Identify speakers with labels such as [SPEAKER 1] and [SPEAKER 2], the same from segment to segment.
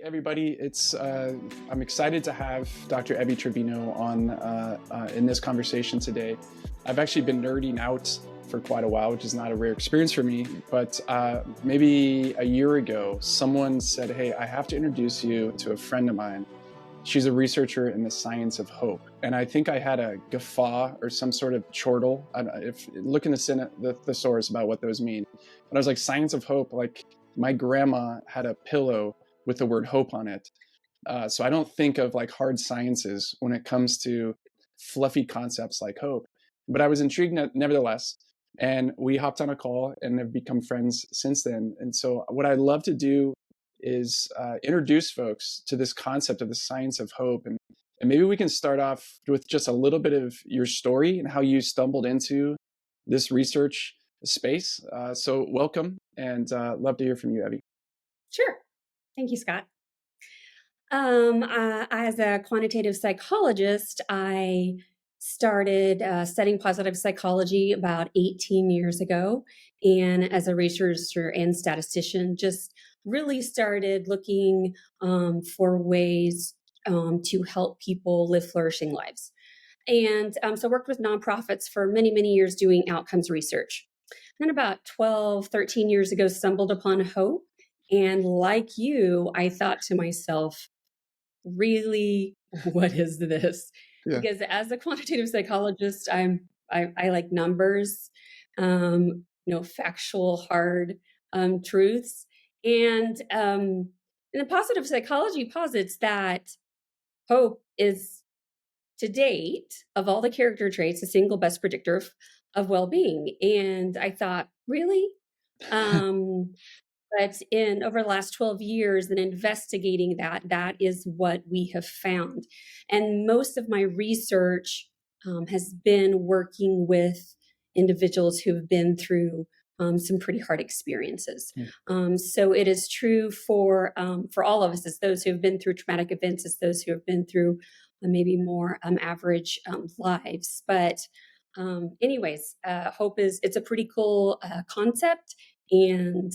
[SPEAKER 1] Everybody. I'm excited to have Dr. Evie Trevino on in this conversation today. I've actually been nerding out for quite a while, which is not a rare experience for me. But maybe a year ago, someone said, "Hey, I have to introduce you to a friend of mine. She's a researcher in the science of hope." And I think I had a guffaw or some sort of chortle. If look in the thesaurus about what those mean. But I was like, science of hope. Like my grandma had a pillow with the word hope on it. So I don't think of like hard sciences when it comes to fluffy concepts like hope. But I was intrigued nevertheless. And we hopped on a call and have become friends since then. And so what I love to do is introduce folks to this concept of the science of hope. And maybe we can start off with just a little bit of your story and how you stumbled into this research space. So welcome, and love to hear from you, Evie.
[SPEAKER 2] Sure. Thank you, Scott. As a quantitative psychologist, I started studying positive psychology about 18 years ago. And as a researcher and statistician, just really started looking for ways to help people live flourishing lives. And so worked with nonprofits for many, many years doing outcomes research. Then about 12, 13 years ago, stumbled upon hope. And like you, I thought to myself, really, what is this?
[SPEAKER 1] Yeah.
[SPEAKER 2] Because as a quantitative psychologist, I like numbers, factual, hard truths. And the positive psychology posits that hope is, to date, of all the character traits, the single best predictor of well-being. And I thought, really? But over the last 12 years and investigating that is what we have found. And most of my research has been working with individuals who have been through some pretty hard experiences. So it is true for all of us, as those who have been through traumatic events, as those who have been through maybe more average lives. But anyways, hope it's a pretty cool concept, and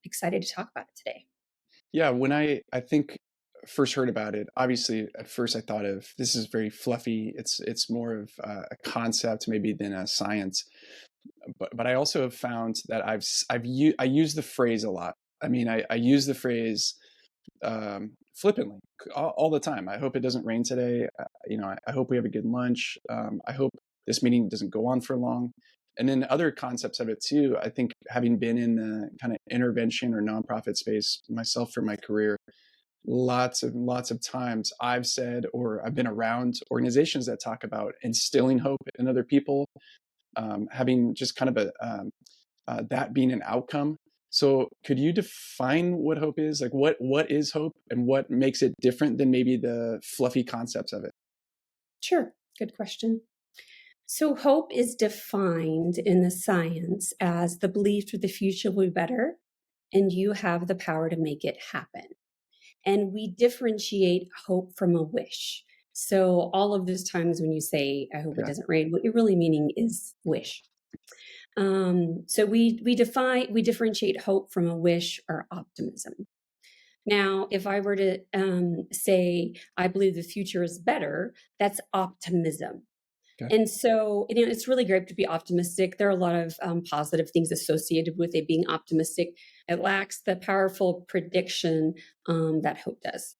[SPEAKER 2] excited to talk about it today.
[SPEAKER 1] Yeah, when I think first heard about it, obviously at first I thought of this is very fluffy. It's more of a concept maybe than a science. But I also have found that I use the phrase a lot. I mean, I use the phrase flippantly all the time. I hope it doesn't rain today. I hope we have a good lunch. I hope this meeting doesn't go on for long. And then other concepts of it too. I think having been in the kind of intervention or nonprofit space myself for my career, lots of times I've said, or I've been around organizations that talk about instilling hope in other people, having just kind of that being an outcome. So could you define what hope is? Like what is hope and what makes it different than maybe the fluffy concepts of it?
[SPEAKER 2] Sure. Good question. So hope is defined in the science as the belief that the future will be better, and you have the power to make it happen. And we differentiate hope from a wish. So all of those times when you say, I hope it doesn't rain, what you're really meaning is wish. So we differentiate hope from a wish or optimism. Now, if I were to say, I believe the future is better, that's optimism. Okay. And so it's really great to be optimistic. There are a lot of positive things associated with it being optimistic. It lacks the powerful prediction that hope does.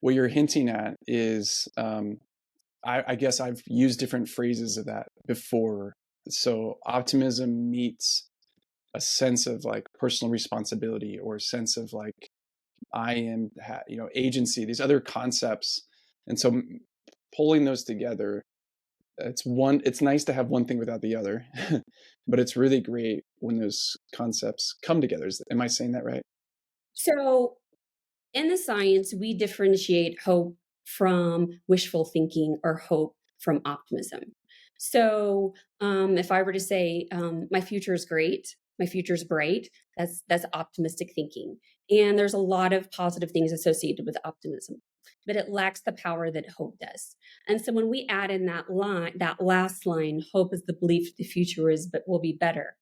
[SPEAKER 1] What you're hinting at is, I guess I've used different phrases of that before. So optimism meets a sense of like personal responsibility or a sense of like I am, agency, these other concepts. And so pulling those together, it's nice to have one thing without the other, but it's really great when those concepts come together. Am I saying that right?
[SPEAKER 2] So in the science, we differentiate hope from wishful thinking or hope from optimism. So if I were to say, my future is great, my future is bright, that's optimistic thinking. And there's a lot of positive things associated with optimism, but it lacks the power that hope does. And so when we add in that last line, hope is the belief the future will be better,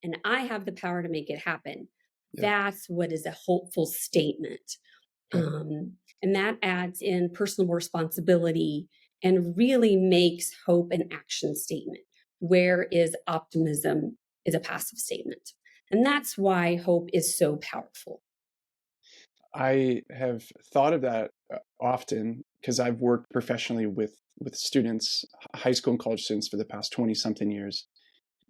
[SPEAKER 2] and I have the power to make it happen. Yeah. That's what is a hopeful statement.
[SPEAKER 1] Okay.
[SPEAKER 2] And that adds in personal responsibility and really makes hope an action statement, whereas optimism is a passive statement. And that's why hope is so powerful.
[SPEAKER 1] I have thought of that often because I've worked professionally with students, high school and college students for the past 20 something years.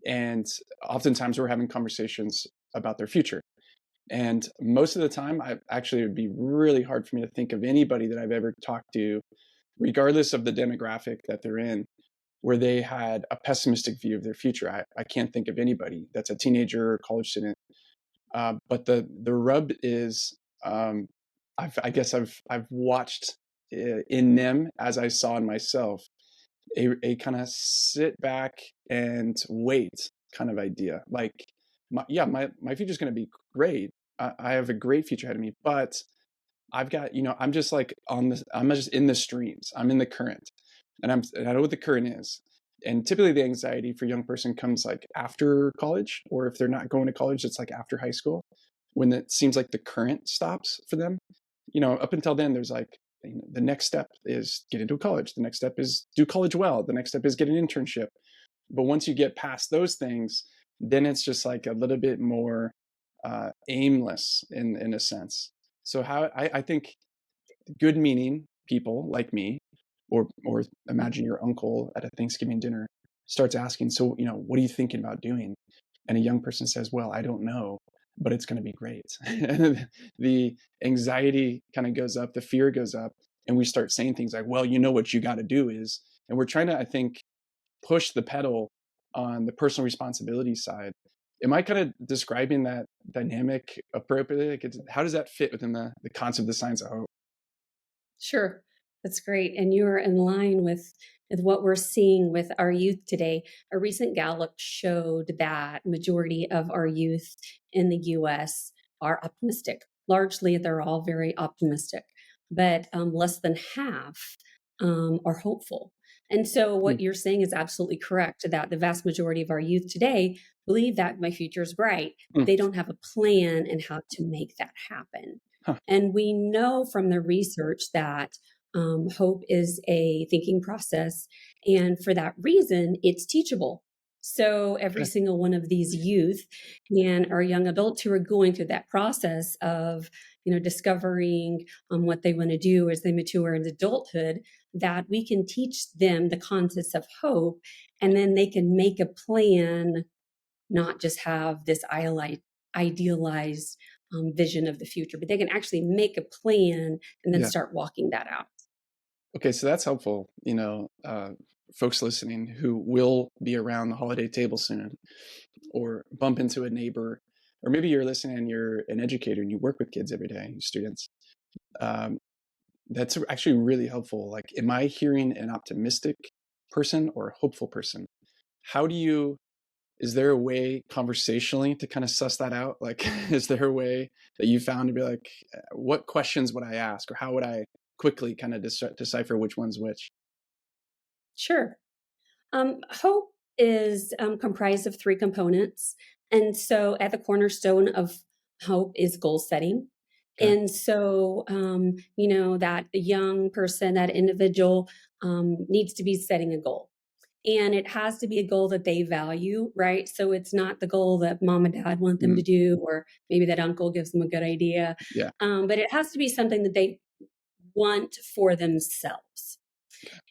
[SPEAKER 1] And oftentimes we're having conversations about their future. And most of the time, it would be really hard for me to think of anybody that I've ever talked to, regardless of the demographic that they're in, where they had a pessimistic view of their future. I can't think of anybody that's a teenager or college student. But the rub is, I guess I've watched in them as I saw in myself a kind of sit back and wait kind of idea. Like, my future's going to be great. I have a great future ahead of me, but I've got, I'm just like I'm just in the streams. I'm in the current, and I know what the current is. And typically the anxiety for a young person comes like after college, or if they're not going to college, it's like after high school, when it seems like the current stops for them. Up until then, there's like, the next step is get into a college. The next step is do college well. The next step is get an internship. But once you get past those things, then it's just like a little bit more aimless in a sense. So how I think good meaning people like me, or imagine your uncle at a Thanksgiving dinner starts asking, so what are you thinking about doing? And a young person says, well, I don't know, but it's going to be great. And the anxiety kind of goes up, the fear goes up, and we start saying things like, well, what you got to do is, and we're trying to, I think, push the pedal on the personal responsibility side. Am I kind of describing that dynamic appropriately? Like, how does that fit within the concept of the science of hope?
[SPEAKER 2] Sure, that's great. And you're in line with what we're seeing with our youth today. A recent Gallup showed that majority of our youth in the US are optimistic. Largely, they're all very optimistic, but less than half are hopeful. And so,
[SPEAKER 1] Hmm.
[SPEAKER 2] what you're saying is absolutely correct that the vast majority of our youth today believe that my future is bright,
[SPEAKER 1] Hmm.
[SPEAKER 2] but they don't have a plan and how to make that happen.
[SPEAKER 1] Huh.
[SPEAKER 2] And we know from the research that hope is a thinking process. And for that reason, it's teachable. So every
[SPEAKER 1] Okay.
[SPEAKER 2] single one of these youth and our young adults who are going through that process of, discovering what they want to do as they mature in adulthood, that we can teach them the concepts of hope, and then they can make a plan, not just have this idealized vision of the future, but they can actually make a plan and then
[SPEAKER 1] Yeah.
[SPEAKER 2] start walking that out.
[SPEAKER 1] Okay, so that's helpful. Folks listening who will be around the holiday table soon, or bump into a neighbor, or maybe you're listening and you're an educator and you work with kids every day, students. Um, that's actually really helpful. Like, am I hearing an optimistic person or a hopeful person? How do you, is there a way conversationally to kind of suss that out? Like, is there a way that you found to be like, what questions would I ask, or how would I quickly kind of decipher which one's which?
[SPEAKER 2] Sure. Hope is comprised of three components. And so at the cornerstone of hope is goal setting.
[SPEAKER 1] Okay.
[SPEAKER 2] And so, that young person, that individual needs to be setting a goal. And it has to be a goal that they value, right? So it's not the goal that mom and dad want them to
[SPEAKER 1] Mm,
[SPEAKER 2] do, or maybe that uncle gives them a good idea.
[SPEAKER 1] yeah.
[SPEAKER 2] But it has to be something that they want for themselves.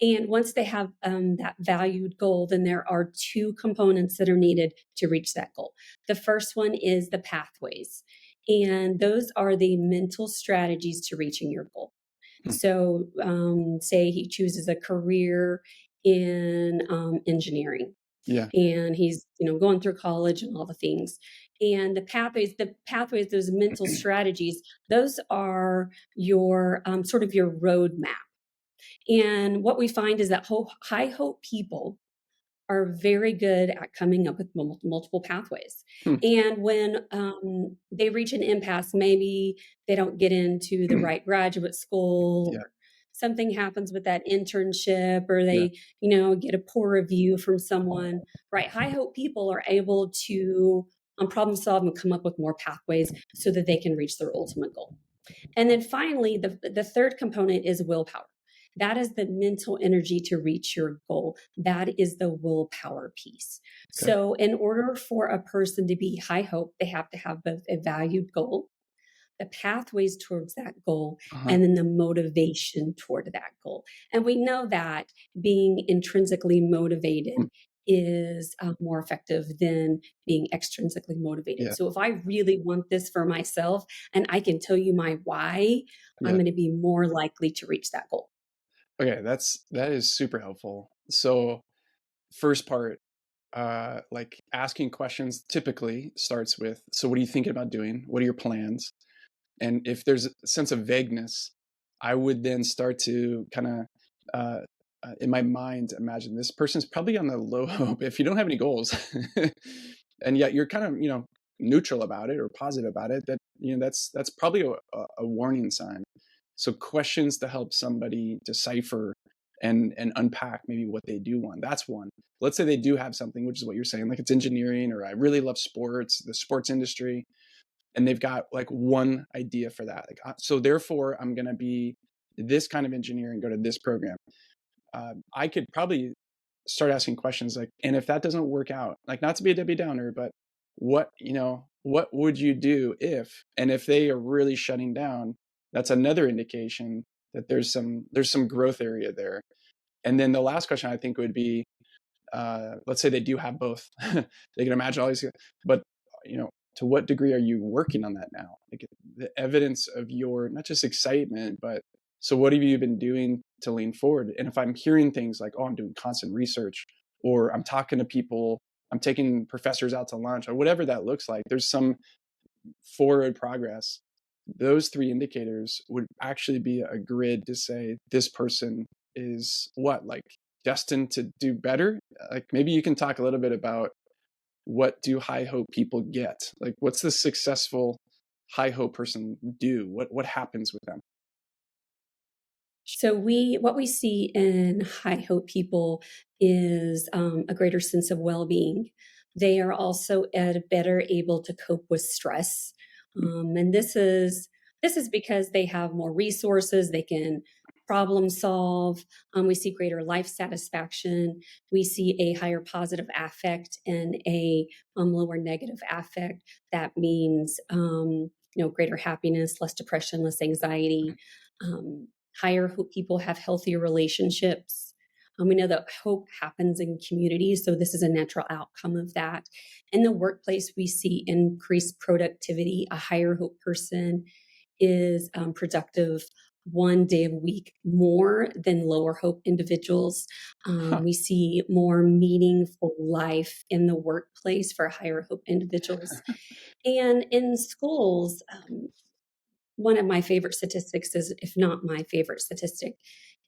[SPEAKER 2] And once they have that valued goal, then there are two components that are needed to reach that goal. The first one is the pathways, and those are the mental strategies to reaching your goal.
[SPEAKER 1] Hmm.
[SPEAKER 2] So, say he chooses a career in engineering,
[SPEAKER 1] Yeah.
[SPEAKER 2] and he's going through college and all the things. And the pathways, those mental strategies, those are your sort of your roadmap. And what we find is that high hope people are very good at coming up with multiple pathways.
[SPEAKER 1] Hmm.
[SPEAKER 2] And when they reach an impasse, maybe they don't get into the right graduate school,
[SPEAKER 1] Yeah.
[SPEAKER 2] or something happens with that internship, or
[SPEAKER 1] Yeah.
[SPEAKER 2] they, get a poor review from someone, right? High hope people are able to problem solve and come up with more pathways so that they can reach their ultimate goal. And then finally, the third component is willpower. That is the mental energy to reach your goal. That is the willpower piece.
[SPEAKER 1] Okay.
[SPEAKER 2] So, in order for a person to be high hope, they have to have both a valued goal, the pathways towards that goal,
[SPEAKER 1] Uh-huh.
[SPEAKER 2] and then the motivation toward that goal. And we know that being intrinsically motivated
[SPEAKER 1] Mm.
[SPEAKER 2] is more effective than being extrinsically motivated.
[SPEAKER 1] Yeah.
[SPEAKER 2] So if I really want this for myself and I can tell you my why, I'm
[SPEAKER 1] Yeah.
[SPEAKER 2] going to be more likely to reach that goal.
[SPEAKER 1] Okay. That is super helpful. So first part, like asking questions typically starts with, so what are you thinking about doing? What are your plans? And if there's a sense of vagueness, I would then start to kind of, in my mind, imagine this person's probably on the low hope if you don't have any goals, and yet you're kind of, neutral about it or positive about it. That that's probably a warning sign. So questions to help somebody decipher and unpack maybe what they do want. That's one. Let's say they do have something, which is what you're saying, like it's engineering, or I really love sports, the sports industry, and they've got like one idea for that. Like, so therefore, I'm going to be this kind of engineer and go to this program. I could probably start asking questions like, and if that doesn't work out, like not to be a Debbie Downer, but what would you do if, and if they are really shutting down, that's another indication that there's some growth area there. And then the last question I think would be, let's say they do have both. They can imagine all these, but to what degree are you working on that now? Like the evidence of your not just excitement, but so what have you been doing to lean forward? And if I'm hearing things like, oh, I'm doing constant research, or I'm talking to people, I'm taking professors out to lunch, or whatever that looks like, there's some forward progress. Those three indicators would actually be a grid to say this person is what, like destined to do better. Like maybe you can talk a little bit about what do high hope people get? Like what's the successful high hope person do? What happens with them?
[SPEAKER 2] So what we see in high hope people is a greater sense of well-being. They are also better able to cope with stress, and this is because they have more resources. They can problem solve. We see greater life satisfaction. We see a higher positive affect and a lower negative affect. That means greater happiness, less depression, less anxiety. Um, Higher hope people have healthier relationships. We know that hope happens in communities, so this is a natural outcome of that. In the workplace, we see increased productivity. A higher hope person is productive one day a week more than lower hope individuals.
[SPEAKER 1] Huh.
[SPEAKER 2] We see more meaningful life in the workplace for higher hope individuals. And in schools, one of my favorite statistics is, if not my favorite statistic,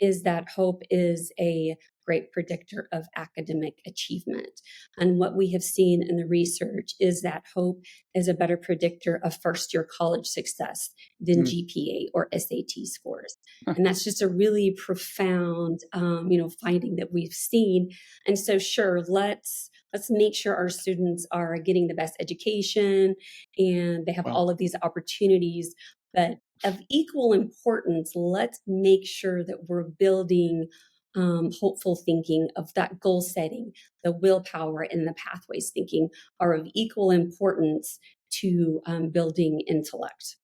[SPEAKER 2] is that hope is a great predictor of academic achievement. And what we have seen in the research is that hope is a better predictor of first year college success than
[SPEAKER 1] Mm.
[SPEAKER 2] GPA or SAT scores.
[SPEAKER 1] Huh.
[SPEAKER 2] And that's just a really profound, finding that we've seen. And so, sure, let's make sure our students are getting the best education and they have
[SPEAKER 1] Well,
[SPEAKER 2] all of these opportunities, but of equal importance, let's make sure that we're building hopeful thinking, of that goal setting, the willpower, and the pathways thinking are of equal importance to building intellect.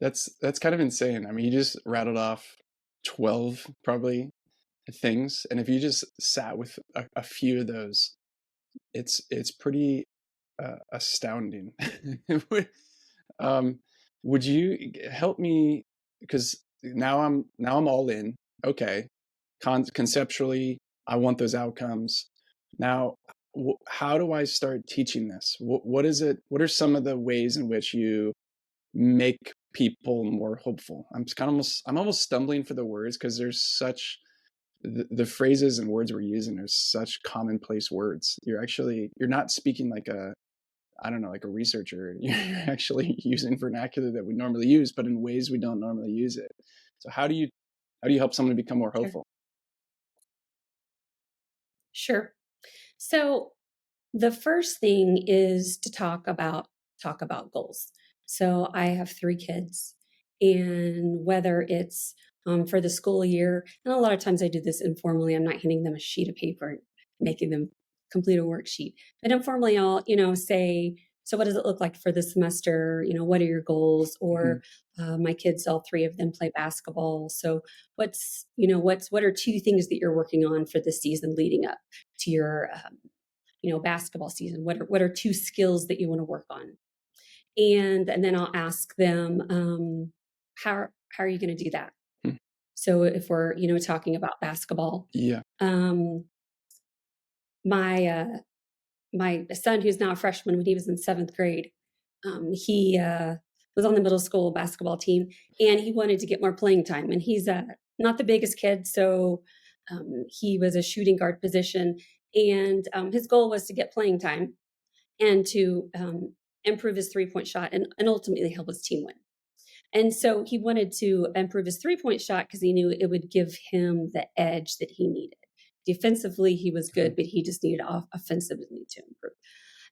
[SPEAKER 1] that's kind of insane. I mean, you just rattled off 12 probably things, and if you just sat with a few of those, it's pretty astounding. um, would you help me? Because now I'm all in. Okay, conceptually, I want those outcomes. Now, how do I start teaching this? What is it? What are some of the ways in which you make people more hopeful? I'm almost stumbling for the words because there's such the phrases and words we're using are such commonplace words. You're not speaking like a, I don't know, like a researcher. You're actually using vernacular that we normally use, but in ways we don't normally use it. So how do you help someone become more
[SPEAKER 2] Sure.
[SPEAKER 1] hopeful?
[SPEAKER 2] Sure. So the first thing is to talk about goals. So I have three kids, And whether it's for the school year, and a lot of times I do this informally. I'm not handing them a sheet of paper, making them complete a worksheet. But informally, I'll, say, so what does it look like for the semester? What are your goals? Or my kids, all three of them play basketball. So what are two things that you're working on for the season leading up to your, basketball season? What are two skills that you want to work on? And then I'll ask them, how are you going to do that? So if we're, talking about basketball, my son, who's now a freshman, when he was in 7th grade, he was on the middle school basketball team, and he wanted to get more playing time. And he's not the biggest kid, so he was a shooting guard position, and his goal was to get playing time and to improve his 3-point shot and ultimately help his team win. And so he wanted to improve his 3-point shot because he knew it would give him the edge that he needed. Defensively, he was good, but he just needed offensively to improve.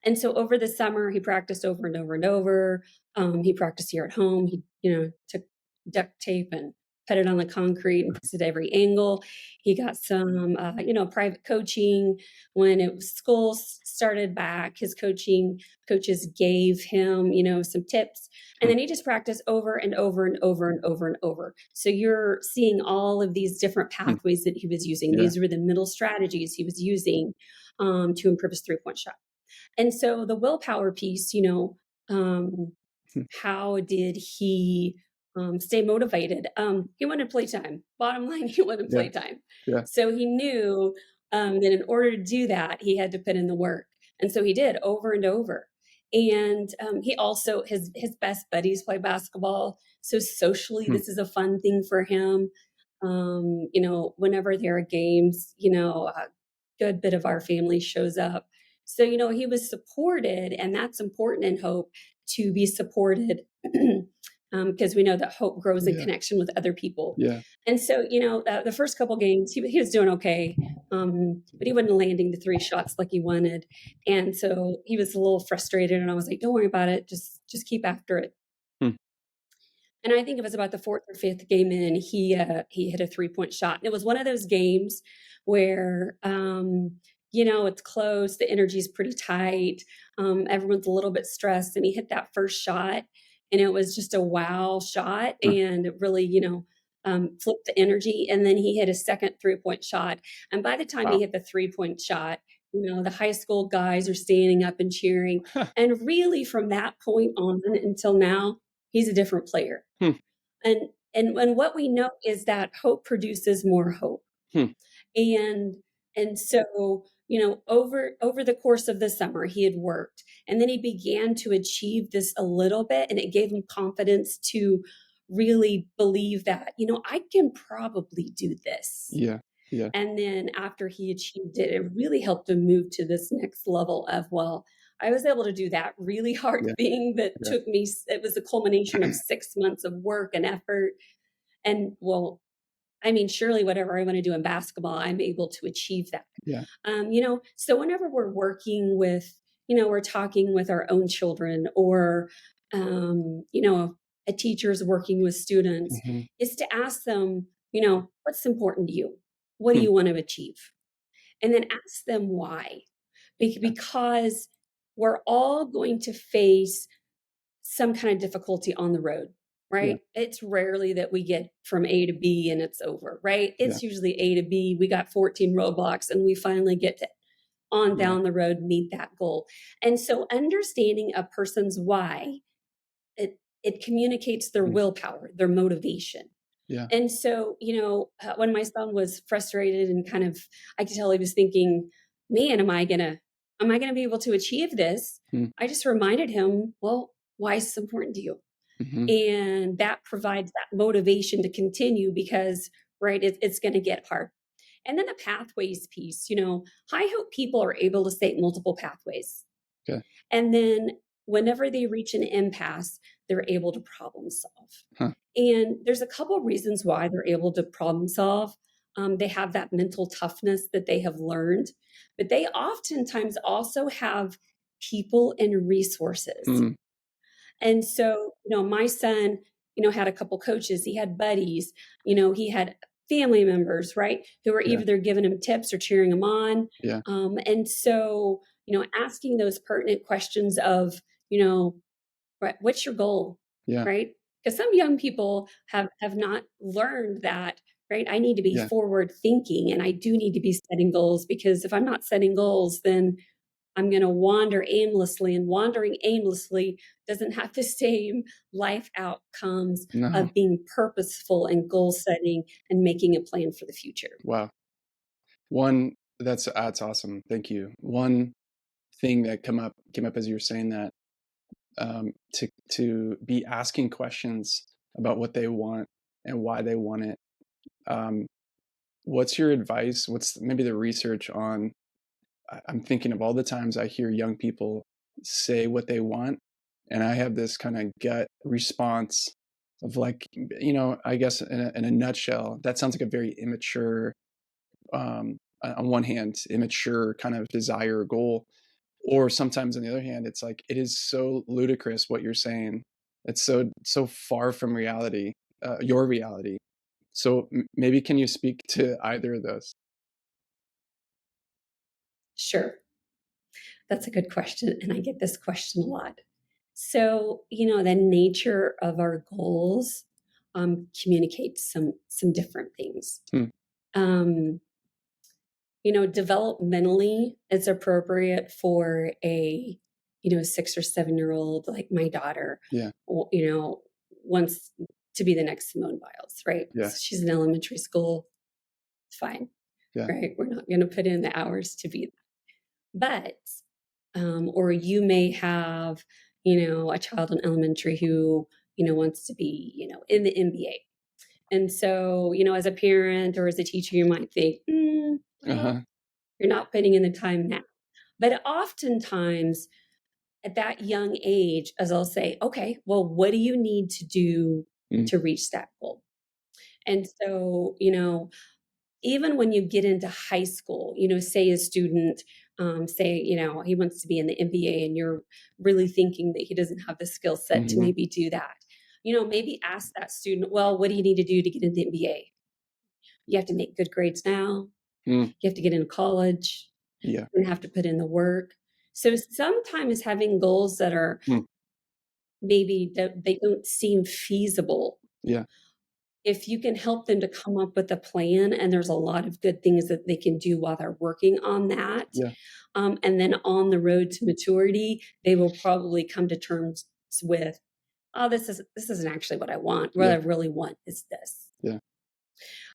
[SPEAKER 2] And so over the summer, he practiced over and over and over. He practiced here at home. He, took duct tape and put it on the concrete and fixed it at every angle. He got some, private coaching. When school started back, his coaches gave him, some tips. And then he just practiced over and over and over and over and over. So you're seeing all of these different pathways that he was using. Yeah. These were the middle strategies he was using to improve his 3-point shot. And so the willpower piece, how did he stay motivated? He wanted playtime. Bottom line, he wanted playtime. Yeah. So he knew that in order to do that, he had to put in the work. And so he did over and over. And he also, his best buddies play basketball. So socially, this is a fun thing for him. Whenever there are games, a good bit of our family shows up. So, he was supported, and that's important in Hope, to be supported because we know that hope grows in connection with other people. Yeah. And so, the first couple games, he was doing okay, but he wasn't landing the 3 shots like he wanted. And so he was a little frustrated, and I was like, don't worry about it. Just keep after it. And I think it was about the 4th or 5th game in, he hit a 3-point shot. And it was one of those games where, it's close, the energy's pretty tight, everyone's a little bit stressed, and he hit that first shot, and it was just a wow shot, and it really, flipped the energy. And then he hit a second 3-point shot. And by the time he hit the 3-point shot, the high school guys are standing up and cheering. And really from that point on until now, he's a different player. And what we know is that hope produces more hope. And so, over the course of the summer, he had worked, and then he began to achieve this a little bit, and it gave him confidence to really believe that, I can probably do this. Yeah. Yeah. And then after he achieved it, it really helped him move to this next level of, well, I was able to do that really hard thing that took me, it was a culmination of 6 months of work and effort. And surely whatever I want to do in basketball, I'm able to achieve that. Yeah. So whenever we're working with, we're talking with our own children, or, a teacher's working with students, is to ask them, what's important to you? What do you want to achieve? And then ask them why. Because we're all going to face some kind of difficulty on the road, right? Yeah. It's rarely that we get from A to B and it's over, right? It's usually A to B. We got 14 roadblocks and we finally get to down the road, meet that goal. And so understanding a person's why, it communicates their willpower, their motivation. Yeah. And so, when my son was frustrated and kind of, I could tell he was thinking, man, am I going to be able to achieve this? I just reminded him, well, why is this important to you? And that provides that motivation to continue because, right, it's going to get hard. And then the pathways piece, high hope people are able to state multiple pathways. Okay. And then whenever they reach an impasse, they're able to problem solve. And there's a couple reasons why they're able to problem solve. They have that mental toughness that they have learned, but they oftentimes also have people and resources. And so, my son, had a couple coaches, he had buddies, he had family members, right, who were
[SPEAKER 1] Yeah.
[SPEAKER 2] either giving him tips or cheering him on.
[SPEAKER 1] Yeah.
[SPEAKER 2] And so, asking those pertinent questions of, right, what's your goal,
[SPEAKER 1] Yeah.
[SPEAKER 2] right? Because some young people have not learned that, right? I need to be
[SPEAKER 1] Yeah.
[SPEAKER 2] forward thinking, and I do need to be setting goals, because if I'm not setting goals, then I'm going to wander aimlessly, and wandering aimlessly doesn't have the same life outcomes
[SPEAKER 1] No.
[SPEAKER 2] of being purposeful and goal setting and making a plan for the future.
[SPEAKER 1] Wow. That's awesome. Thank you. One thing that came up as you were saying that, to be asking questions about what they want and why they want it. Um, what's your advice? What's maybe the research on? I'm thinking of all the times I hear young people say what they want, and I have this kind of gut response of like, I guess in a nutshell, that sounds like a very immature, on one hand, immature kind of desire or goal. Or sometimes on the other hand, it's like, it is so ludicrous what you're saying. It's so far from reality, your reality. So maybe can you speak to either of those?
[SPEAKER 2] Sure. That's a good question. And I get this question a lot. So, the nature of our goals communicates some different things. Um, developmentally, it's appropriate for a 6 or 7 year old like my daughter.
[SPEAKER 1] Yeah.
[SPEAKER 2] Wants to be the next Simone Biles, right?
[SPEAKER 1] Yeah.
[SPEAKER 2] She's in elementary school. Fine,
[SPEAKER 1] Yeah.
[SPEAKER 2] right? We're not going to put in the hours to be that. But or you may have a child in elementary who wants to be in the NBA. And so, as a parent or as a teacher, you might think,
[SPEAKER 1] Uh-huh.
[SPEAKER 2] you're not putting in the time now. But oftentimes at that young age, as I'll say, okay, well, what do you need to do
[SPEAKER 1] Mm.
[SPEAKER 2] to reach that goal? And so, even when you get into high school, say a student, say, he wants to be in the NBA, and you're really thinking that he doesn't have the skill set to
[SPEAKER 1] Mhm.
[SPEAKER 2] maybe do that. Maybe ask that student, well, what do you need to do to get into the NBA? You have to make good grades now.
[SPEAKER 1] Mm.
[SPEAKER 2] You have to get into college.
[SPEAKER 1] Yeah.
[SPEAKER 2] You're gonna have to put in the work. So sometimes having goals that are
[SPEAKER 1] Mm.
[SPEAKER 2] maybe that they don't seem feasible,
[SPEAKER 1] Yeah.
[SPEAKER 2] if you can help them to come up with a plan, and there's a lot of good things that they can do while they're working on that,
[SPEAKER 1] Yeah.
[SPEAKER 2] and then on the road to maturity, they will probably come to terms with, oh, this isn't actually what I want. What I
[SPEAKER 1] Yeah.
[SPEAKER 2] really want is this.
[SPEAKER 1] Yeah.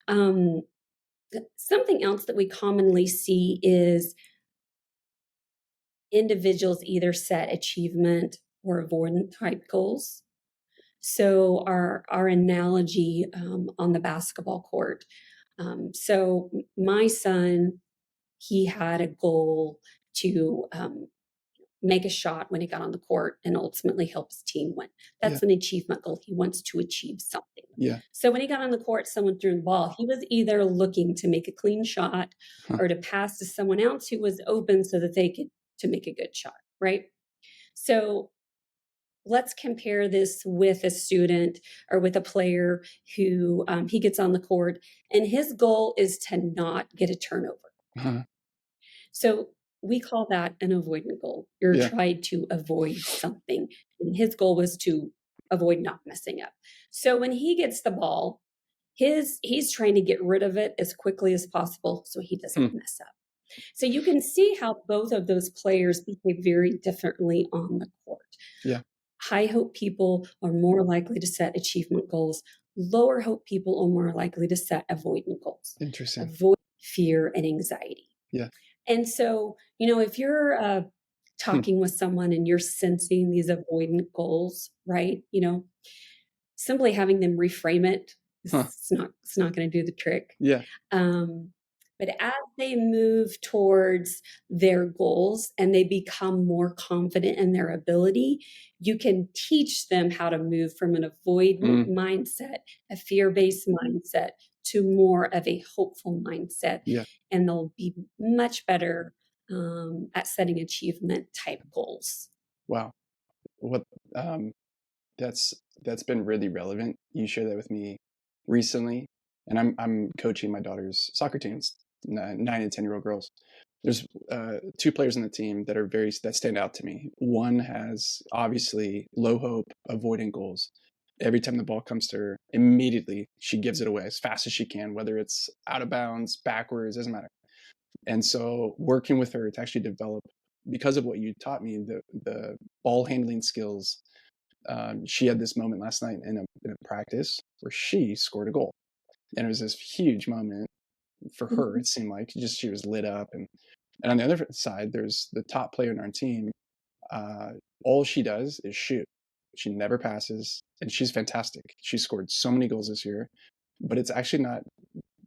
[SPEAKER 2] Um, something else that we commonly see is individuals either set achievement or avoidant type goals. So our analogy on the basketball court. So my son, he had a goal to make a shot when he got on the court and ultimately help his team win.
[SPEAKER 1] Yeah.
[SPEAKER 2] That's an achievement goal. He wants to achieve something.
[SPEAKER 1] Yeah.
[SPEAKER 2] So when he got on the court, someone threw the ball. He was either looking to make a clean shot
[SPEAKER 1] Huh.
[SPEAKER 2] or to pass to someone else who was open so that they could to make a good shot, right? So let's compare this with a student or with a player who he gets on the court and his goal is to not get a turnover.
[SPEAKER 1] Uh-huh.
[SPEAKER 2] So we call that an avoidant goal. You're
[SPEAKER 1] Yeah.
[SPEAKER 2] trying to avoid something. And his goal was to avoid not messing up. So when he gets the ball, he's trying to get rid of it as quickly as possible so he doesn't mess up. So you can see how both of those players behave very differently on the court.
[SPEAKER 1] Yeah.
[SPEAKER 2] High hope people are more likely to set achievement goals. Lower hope people are more likely to set avoidant goals.
[SPEAKER 1] Interesting.
[SPEAKER 2] Avoid fear and anxiety.
[SPEAKER 1] Yeah.
[SPEAKER 2] And so, if you're talking with someone and you're sensing these avoidant goals, right? Simply having them reframe it,
[SPEAKER 1] Huh.
[SPEAKER 2] it's not going to do the trick.
[SPEAKER 1] Yeah.
[SPEAKER 2] But as they move towards their goals and they become more confident in their ability, you can teach them how to move from an avoidant mindset, a fear-based mindset, to more of a hopeful mindset.
[SPEAKER 1] Yeah.
[SPEAKER 2] And they'll be much better at setting achievement type goals.
[SPEAKER 1] Wow. What that's that's been really relevant. You shared that with me recently, and I'm coaching my daughter's soccer teams, 9 and 10-year-old girls. There's two players on the team that stand out to me. One has obviously low hope, avoiding goals. Every time the ball comes to her, immediately she gives it away as fast as she can, whether it's out of bounds, backwards, doesn't matter. And so working with her to actually develop, because of what you taught me, the ball handling skills. She had this moment last night in a practice where she scored a goal, and it was this huge moment for her. It seemed like just she was lit up, and on the other side, there's the top player in our team. All she does is shoot. She never passes, and she's fantastic. She scored so many goals this year, but it's actually not.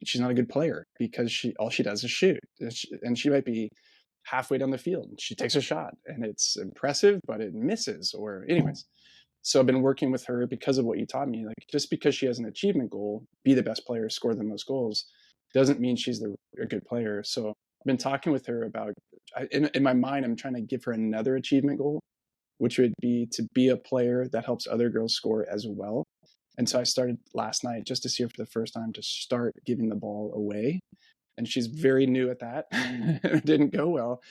[SPEAKER 1] She's not a good player because all she does is shoot, and she might be halfway down the field. She takes a shot, and it's impressive, but it misses. Or anyways, so I've been working with her because of what you taught me. Like, just because she has an achievement goal, be the best player, score the most goals, doesn't mean she's a good player. So I've been talking with her about, in my mind, I'm trying to give her another achievement goal, which would be to be a player that helps other girls score as well. And so I started last night just to see her for the first time to start giving the ball away. And she's very new at that. It didn't go well,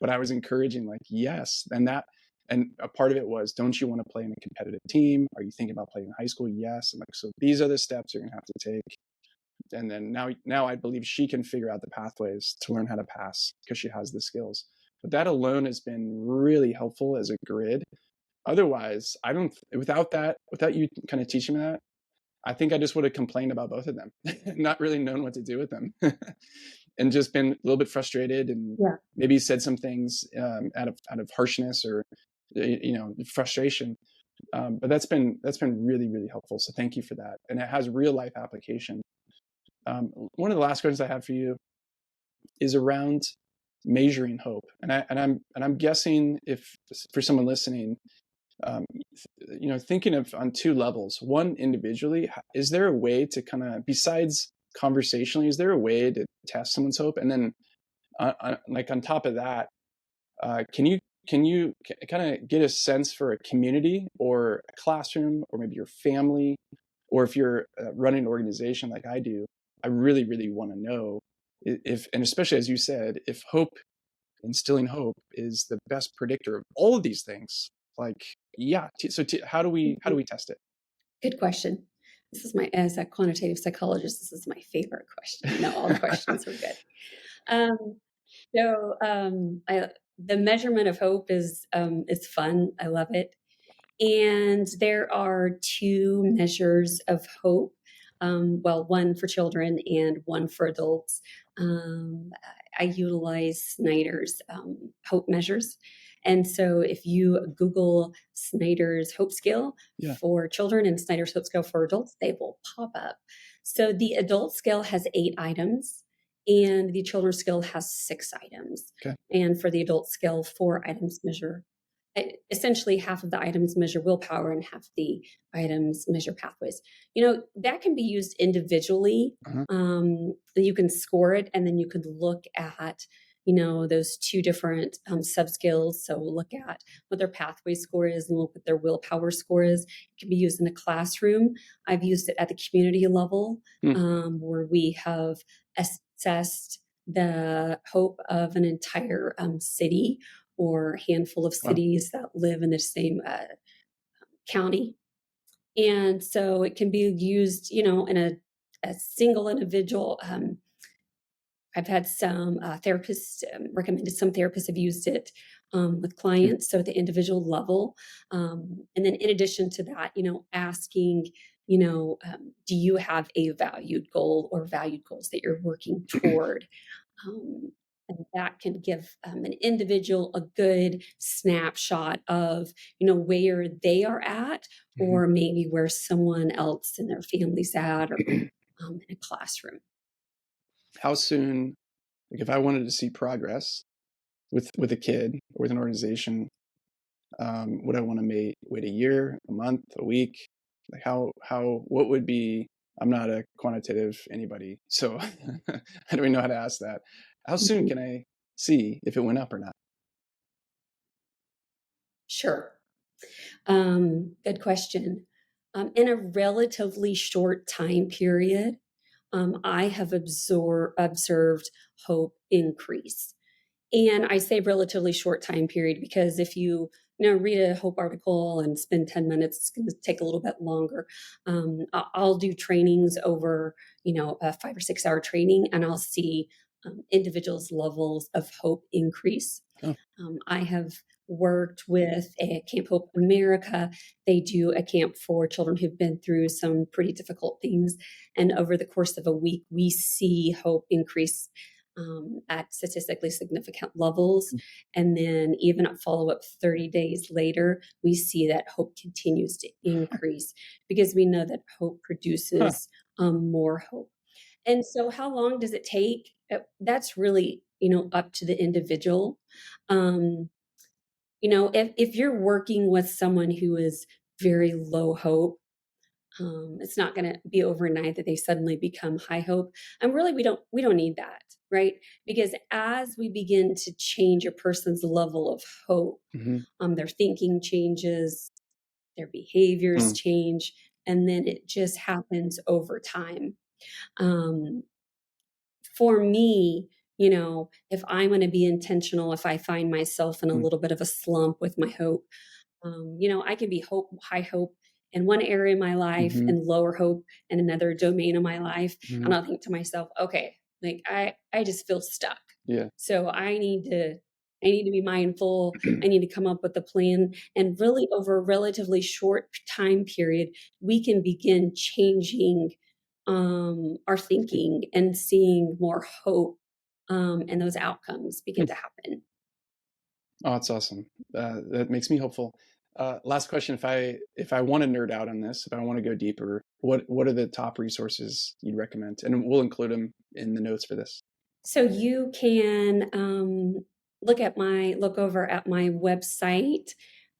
[SPEAKER 1] but I was encouraging, like, yes. And a part of it was, don't you want to play in a competitive team? Are you thinking about playing in high school? Yes. I'm like, so these are the steps you're going to have to take. And then now I believe she can figure out the pathways to learn how to pass because she has the skills. But that alone has been really helpful as a grid. Otherwise, without you kind of teaching me that, I think I just would have complained about both of them, not really known what to do with them, and just been a little bit frustrated, and maybe said some things out of harshness or frustration. But that's been really, really helpful. So thank you for that, and it has real life application. One of the last questions I have for you is around measuring hope, and I'm guessing, if for someone listening, thinking of on two levels. One, individually, is there a way to kind of, besides conversationally, is there a way to test someone's hope? And then like on top of that, can you kind of get a sense for a community or a classroom or maybe your family, or if you're running an organization like I do, I really, really want to know if, and especially as you said, if instilling hope is the best predictor of all of these things. Like, how do we test it?
[SPEAKER 2] Good question. This is as a quantitative psychologist, this is my favorite question. No, all the questions are good. The measurement of hope is fun. I love it. And there are two measures of hope. One for children and one for adults. I utilize Snyder's hope measures. And so if you Google Snyder's hope scale for children and Snyder's hope scale for adults, they will pop up. So the adult scale has 8 items, and the children's scale has 6 items.
[SPEAKER 1] Okay.
[SPEAKER 2] And for the adult scale, 4 items measure. Essentially, half of the items measure willpower and half the items measure pathways. That can be used individually. You can score it, and then you could look at those 2 different sub skills. So we'll look at what their pathway score is and look what their willpower score is. It can be used in a classroom. I've used it at the community level, where we have assessed the hope of an entire city or handful of cities that live in the same county. And so it can be used, in a single individual. I've had some therapists recommended, some therapists have used it with clients, so at the individual level. And then in addition to that, asking, do you have a valued goal or valued goals that you're working toward? And that can give an individual a good snapshot of, where they are at, or maybe where someone else in their family's at, or in a classroom.
[SPEAKER 1] How soon, like if I wanted to see progress with a kid or with an organization, would I want to wait a year, a month, a week? Like what would be, I'm not a quantitative anybody, so how do we know how to ask that? How soon can I see if it went up or not?
[SPEAKER 2] Sure. Good question. In a relatively short time period, I have observed hope increase. And I say relatively short time period because if read a Hope article and spend 10 minutes, it's going to take a little bit longer. I'll do trainings over, a 5 or 6 hour training, and I'll see individuals' levels of hope increase.
[SPEAKER 1] Oh.
[SPEAKER 2] I have worked with a Camp Hope America. They do a camp for children who've been through some pretty difficult things. And over the course of a week, we see hope increase at statistically significant levels. And then even at follow-up 30 days later, we see that hope continues to increase because we know that hope produces more hope. And so how long does it take? That's really, up to the individual. If you're working with someone who is very low hope, it's not going to be overnight that they suddenly become high hope. And really, we don't need that, right? Because as we begin to change a person's level of hope, their thinking changes, their behaviors change, and then it just happens over time. For me, if I'm going to be intentional, if I find myself in a little bit of a slump with my hope, I can be high hope in one area of my life and lower hope in another domain of my life. And I'll think to myself, okay, like I just feel stuck.
[SPEAKER 1] Yeah.
[SPEAKER 2] So I need to be mindful. I need to come up with a plan. And really over a relatively short time period, we can begin changing our thinking and seeing more hope and those outcomes begin to happen.
[SPEAKER 1] Oh, that's awesome. That makes me hopeful. Last question: if I want to nerd out on this, if I want to go deeper, what are the top resources you'd recommend? And we'll include them in the notes for this.
[SPEAKER 2] So you can look over at my website.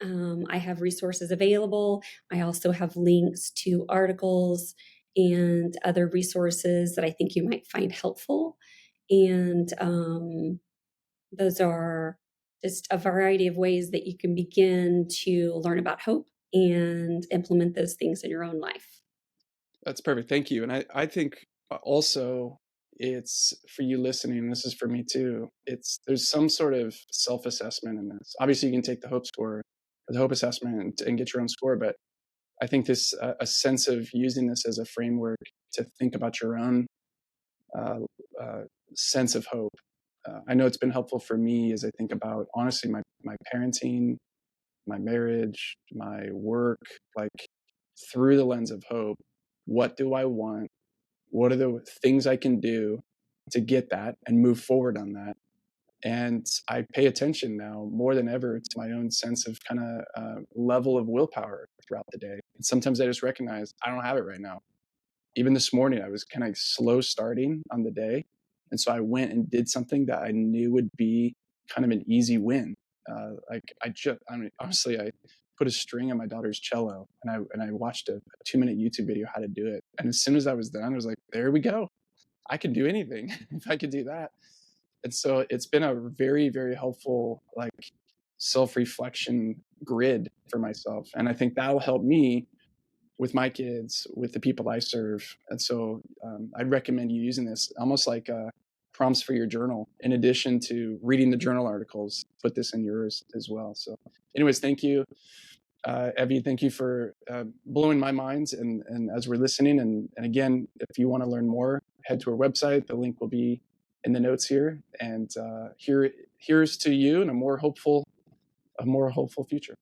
[SPEAKER 2] I have resources available. I also have links to articles and other resources that I think you might find helpful. And those are just a variety of ways that you can begin to learn about hope and implement those things in your own life.
[SPEAKER 1] That's perfect. Thank you. And I think also it's for you listening, this is for me too. There's some sort of self-assessment in this. Obviously you can take the hope score or the hope assessment and get your own score, but I think this a sense of using this as a framework to think about your own sense of hope. I know it's been helpful for me as I think about honestly my parenting, my marriage, my work, like through the lens of hope. What do I want? What are the things I can do to get that and move forward on that? And I pay attention now more than ever to my own sense of kind of level of willpower throughout the day. And sometimes I just recognize I don't have it right now. Even this morning, I was kind of slow starting on the day. And so I went and did something that I knew would be kind of an easy win. Honestly, I put a string on my daughter's cello and I watched a 2-minute YouTube video how to do it. And as soon as I was done, I was like, there we go. I can do anything if I could do that. And so it's been a very, very helpful, like self-reflection grid for myself. And I think that'll help me with my kids, with the people I serve. And so I'd recommend you using this almost like prompts for your journal. In addition to reading the journal articles, put this in yours as well. So anyways, thank you. Evie, thank you for blowing my minds and as we're listening. And again, if you want to learn more, head to our website. The link will be in the notes here. And here's to you and a more hopeful future.